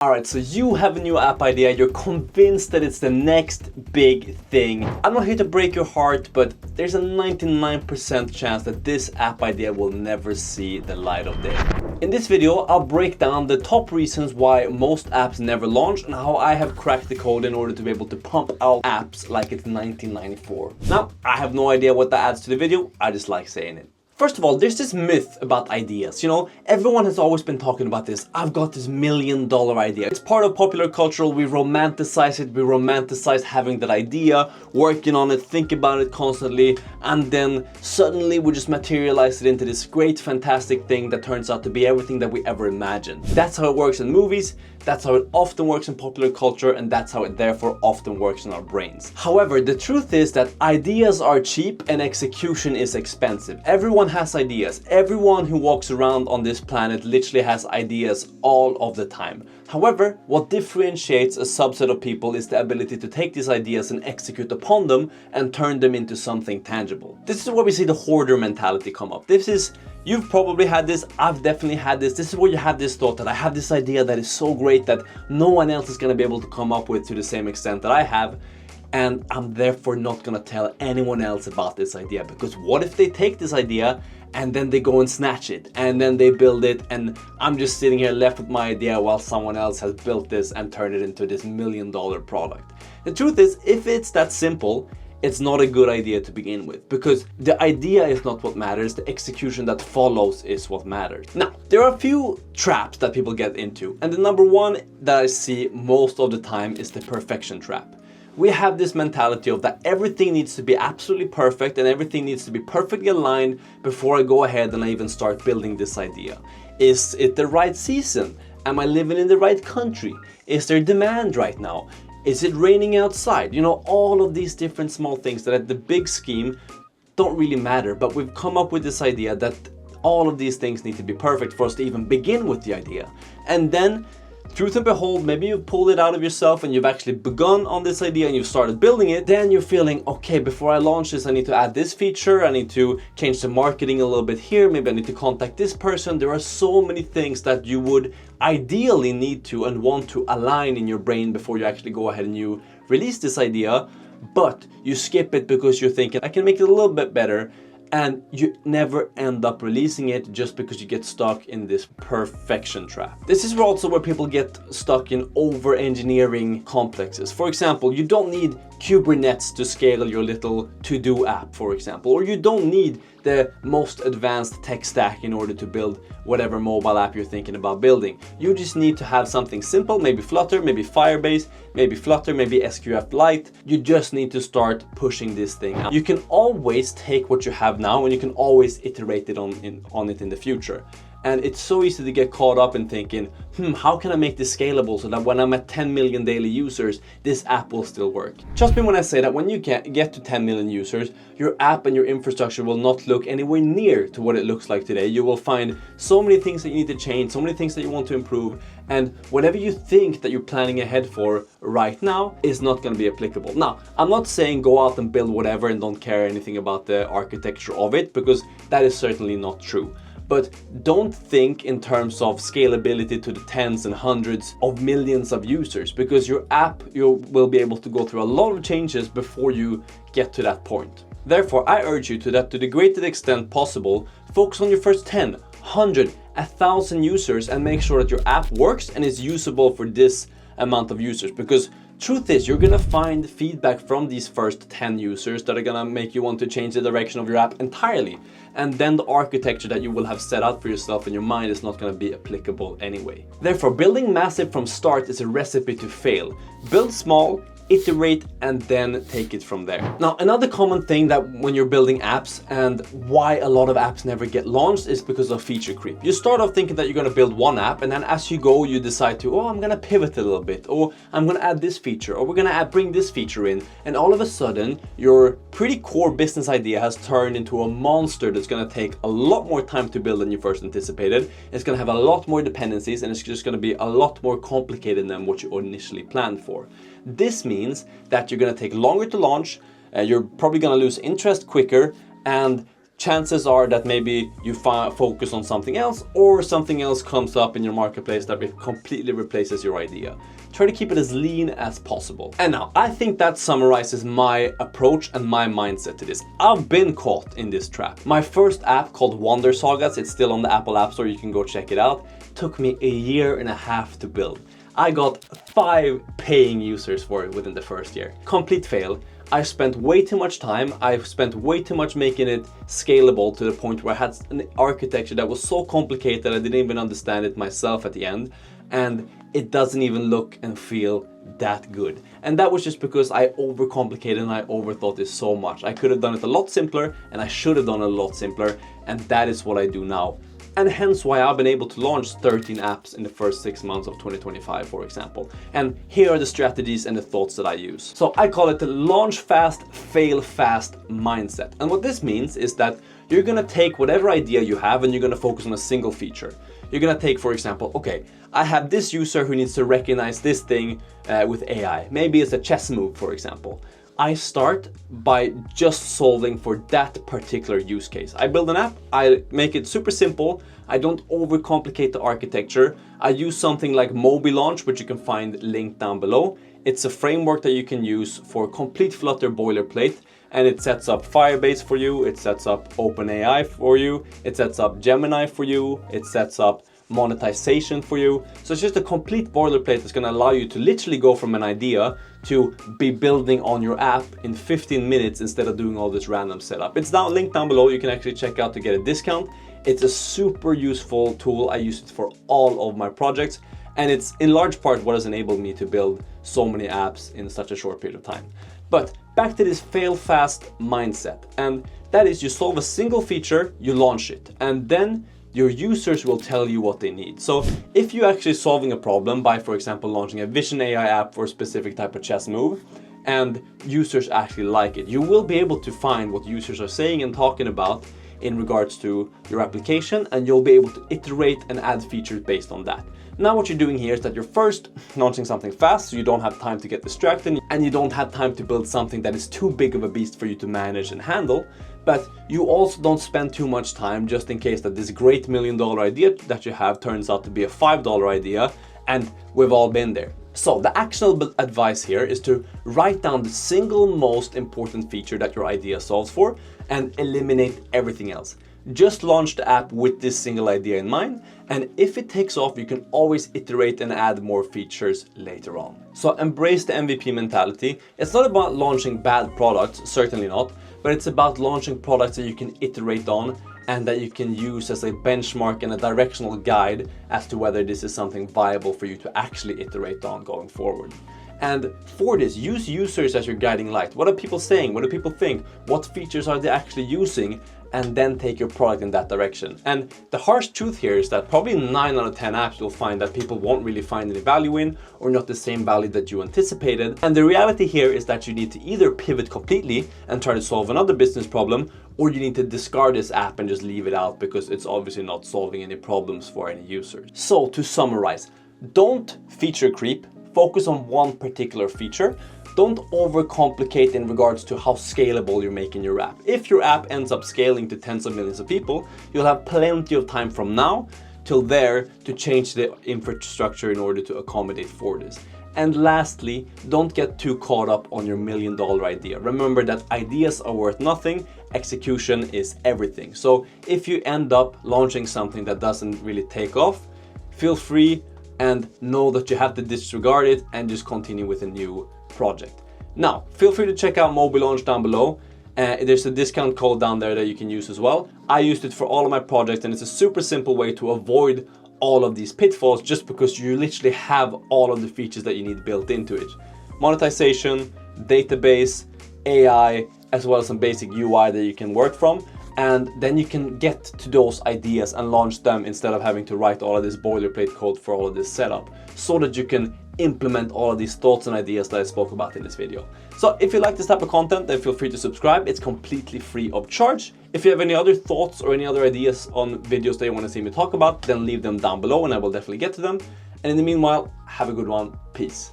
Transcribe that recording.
Alright, so you have a new app idea, you're convinced that it's the next big thing. I'm not here to break your heart, but there's a 99% chance that this app idea will never see the light of day. In this video, I'll break down the top reasons why most apps never launch and how I have cracked the code in order to be able to pump out apps like it's 1994. Now, I have no idea what that adds to the video, I just like saying it. First of all, there's this myth about ideas. You know, everyone has always been talking about this. I've got this $1 million idea. It's part of popular culture. We romanticize it. We romanticize having that idea, working on it, think about it constantly, and then suddenly we just materialize it into this great, fantastic thing that turns out to be everything that we ever imagined. That's how it works in movies. That's how it often works in popular culture, and that's how it therefore often works in our brains. However, the truth is that ideas are cheap and execution is expensive. Everyone has ideas. Everyone who walks around on this planet literally has ideas all of the time. However, what differentiates a subset of people is the ability to take these ideas and execute upon them and turn them into something tangible. This is where we see the hoarder mentality come up. You've probably had this, I've definitely had this. This is where you have this thought that I have this idea that is so great that no one else is going to be able to come up with to the same extent that I have. And I'm therefore not going to tell anyone else about this idea, because what if they take this idea and then they go and snatch it and then they build it and I'm just sitting here left with my idea while someone else has built this and turned it into this $1 million product. The truth is, if it's that simple, it's not a good idea to begin with, because the idea is not what matters, the execution that follows is what matters. Now, there are a few traps that people get into, and the number one that I see most of the time is the perfection trap. We have this mentality of that everything needs to be absolutely perfect and everything needs to be perfectly aligned before I go ahead and I even start building this idea. Is it the right season? Am I living in the right country? Is there demand right now? Is it raining outside? You know, all of these different small things that at the big scheme don't really matter, but we've come up with this idea that all of these things need to be perfect for us to even begin with the idea. And then, truth and behold, maybe you've pulled it out of yourself and you've actually begun on this idea and you've started building it. Then you're feeling, okay, before I launch this, I need to add this feature. I need to change the marketing a little bit here. Maybe I need to contact this person. There are so many things that you would ideally need to and want to align in your brain before you actually go ahead and you release this idea. But you skip it because you're thinking, I can make it a little bit better. And you never end up releasing it just because you get stuck in this perfection trap. This is also where people get stuck in over-engineering complexes. For example, you don't need Kubernetes to scale your little to-do app, for example, or you don't need the most advanced tech stack in order to build whatever mobile app you're thinking about building. You just need to have something simple, maybe Flutter, maybe Firebase, maybe Flutter, maybe SQF-Lite. You just need to start pushing this thing out. You can always take what you have now and you can always iterate it on it in the future. And it's so easy to get caught up in thinking, how can I make this scalable so that when I'm at 10 million daily users, this app will still work? Trust me when I say that when you get to 10 million users, your app and your infrastructure will not look anywhere near to what it looks like today. You will find so many things that you need to change, so many things that you want to improve, and whatever you think that you're planning ahead for right now is not going to be applicable. Now, I'm not saying go out and build whatever and don't care anything about the architecture of it, because that is certainly not true. But don't think in terms of scalability to the tens and hundreds of millions of users, because your app, you will be able to go through a lot of changes before you get to that point. Therefore, I urge you to the greatest extent possible, focus on your first 10, 100, 1,000 users and make sure that your app works and is usable for this amount of users, because truth is, you're gonna find feedback from these first 10 users that are gonna make you want to change the direction of your app entirely. And then the architecture that you will have set out for yourself in your mind is not gonna be applicable anyway. Therefore, building massive from start is a recipe to fail. Build small, iterate, and then take it from there. Now, another common thing that when you're building apps and why a lot of apps never get launched is because of feature creep. You start off thinking that you're gonna build one app, and then as you go, you decide to, I'm gonna pivot a little bit, or I'm gonna add this feature, or we're gonna bring this feature in, and all of a sudden, your pretty core business idea has turned into a monster that's gonna take a lot more time to build than you first anticipated. It's gonna have a lot more dependencies, and it's just gonna be a lot more complicated than what you initially planned for. This means that you're going to take longer to launch, you're probably going to lose interest quicker, and chances are that maybe you focus on something else, or something else comes up in your marketplace that completely replaces your idea. Try to keep it as lean as possible. And now, I think that summarizes my approach and my mindset to this. I've been caught in this trap. My first app, called Wonder Sagas, it's still on the Apple App Store, you can go check it out, took me 1.5 years to build. I got 5 paying users for it within the first year. Complete fail. I spent way too much time, I've spent way too much making it scalable to the point where I had an architecture that was so complicated I didn't even understand it myself at the end, and it doesn't even look and feel that good. And that was just because I overcomplicated and I overthought this so much. I could have done it a lot simpler, and I should have done it a lot simpler, and that is what I do now. And hence why I've been able to launch 13 apps in the first 6 months of 2025, for example. And here are the strategies and the thoughts that I use. So I call it the launch fast, fail fast mindset. And what this means is that you're gonna take whatever idea you have and you're gonna focus on a single feature. You're gonna take, for example, okay, I have this user who needs to recognize this thing with AI. Maybe it's a chess move, for example. I start by just solving for that particular use case. I build an app, I make it super simple, I don't overcomplicate the architecture. I use something like MobiLaunch, which you can find linked down below. It's a framework that you can use for complete Flutter boilerplate, and it sets up Firebase for you, it sets up OpenAI for you, it sets up Gemini for you, it sets up monetization for you. So it's just a complete boilerplate that's going to allow you to literally go from an idea to be building on your app in 15 minutes instead of doing all this random setup. It's now linked down below, you can actually check out to get a discount. It's a super useful tool. I use it for all of my projects, and it's in large part what has enabled me to build so many apps in such a short period of time. But back to this fail fast mindset, and that is you solve a single feature, you launch it, and then your users will tell you what they need. So if you're actually solving a problem by, for example, launching a vision AI app for a specific type of chess move, and users actually like it, you will be able to find what users are saying and talking about in regards to your application, and you'll be able to iterate and add features based on that. Now what you're doing here is that you're first launching something fast, so you don't have time to get distracted, and you don't have time to build something that is too big of a beast for you to manage and handle. But you also don't spend too much time just in case that this great $1 million idea that you have turns out to be a $5 idea, and we've all been there. So the actionable advice here is to write down the single most important feature that your idea solves for and eliminate everything else. Just launch the app with this single idea in mind, and if it takes off, you can always iterate and add more features later on. So embrace the MVP mentality. It's not about launching bad products, certainly not, but it's about launching products that you can iterate on and that you can use as a benchmark and a directional guide as to whether this is something viable for you to actually iterate on going forward. And for this, use users as your guiding light. What are people saying? What do people think? What features are they actually using? And then take your product in that direction. And the harsh truth here is that probably 9 out of 10 apps you'll find that people won't really find any value in, or not the same value that you anticipated. And the reality here is that you need to either pivot completely and try to solve another business problem, or you need to discard this app and just leave it out because it's obviously not solving any problems for any users. So to summarize, don't feature creep, focus on one particular feature. Don't overcomplicate in regards to how scalable you're making your app. If your app ends up scaling to tens of millions of people, you'll have plenty of time from now till there to change the infrastructure in order to accommodate for this. And lastly, don't get too caught up on your $1 million idea. Remember that ideas are worth nothing, execution is everything. So if you end up launching something that doesn't really take off, feel free and know that you have to disregard it and just continue with a new project. Now, feel free to check out MobiLaunch down below. There's a discount code down there that you can use as well. I used it for all of my projects, and it's a super simple way to avoid all of these pitfalls just because you literally have all of the features that you need built into it. Monetization, database, AI, as well as some basic UI that you can work from. And then you can get to those ideas and launch them instead of having to write all of this boilerplate code for all of this setup, so that you can implement all of these thoughts and ideas that I spoke about in this video. So if you like this type of content, then feel free to subscribe. It's completely free of charge. If you have any other thoughts or any other ideas on videos that you want to see me talk about, then leave them down below and I will definitely get to them. And in the meanwhile, have a good one. Peace.